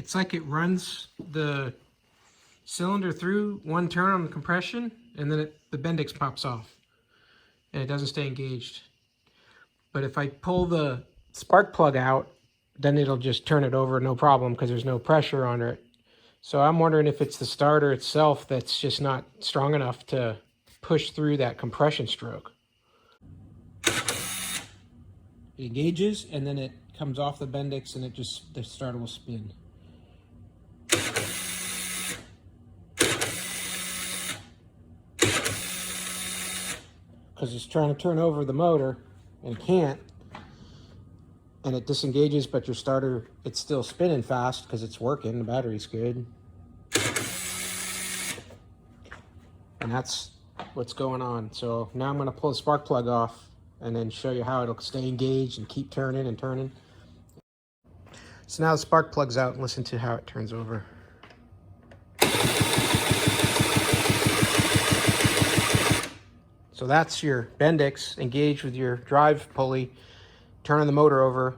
it's like it runs the cylinder through one turn on the compression, and then the bendix pops off, and it doesn't stay engaged. But if I pull the spark plug out, then it'll just turn it over, no problem, because there's no pressure under it. So I'm wondering if it's the starter itself that's just not strong enough to push through that compression stroke. It engages, and then it comes off the bendix, and the starter will spin. Because it's trying to turn over the motor, and it can't. And it disengages, but your starter, it's still spinning fast because it's working, the battery's good. And that's what's going on. So now I'm going to pull the spark plug off and then show you how it'll stay engaged and keep turning and turning. So now the spark plug's out, and listen to how it turns over. So that's your bendix engaged with your drive pulley, turning the motor over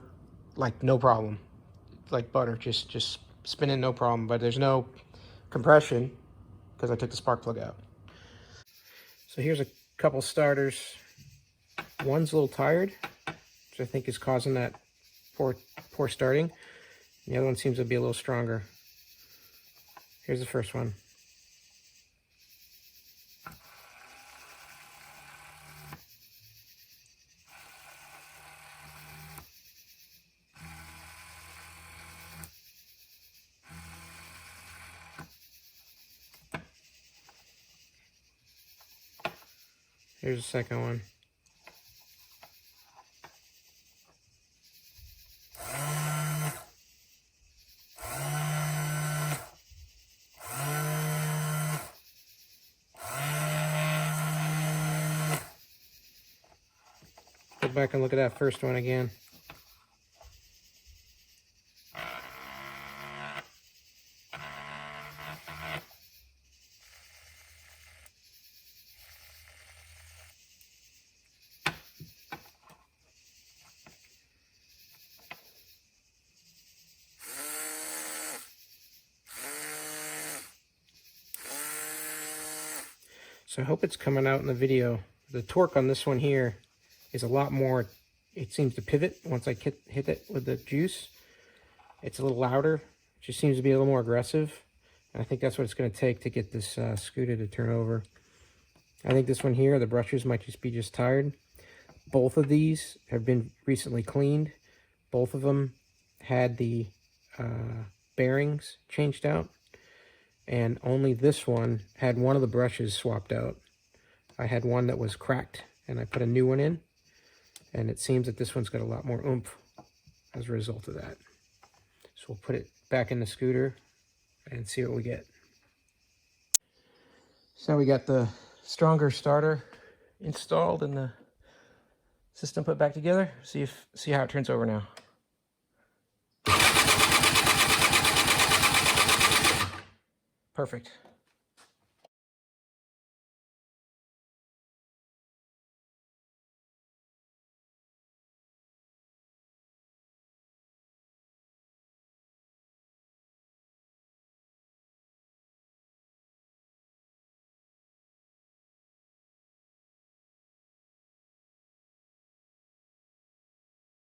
like no problem, like butter, just spinning no problem. But there's no compression because I took the spark plug out. So here's a couple starters. One's a little tired, which I think is causing that poor starting. The other one seems to be a little stronger. Here's the first one. Here's the second one. Go back and look at that first one again. So I hope it's coming out in the video. The torque on this one here is a lot more, it seems to pivot once I hit it with the juice. It's a little louder. It just seems to be a little more aggressive. And I think that's what it's going to take to get this scooter to turn over. I think this one here, the brushes might just be tired. Both of these have been recently cleaned. Both of them had the bearings changed out. And only this one had one of the brushes swapped out. I had one that was cracked, and I put a new one in. And it seems that this one's got a lot more oomph as a result of that. So we'll put it back in the scooter and see what we get. So we got the stronger starter installed and the system put back together. See how it turns over now. Perfect.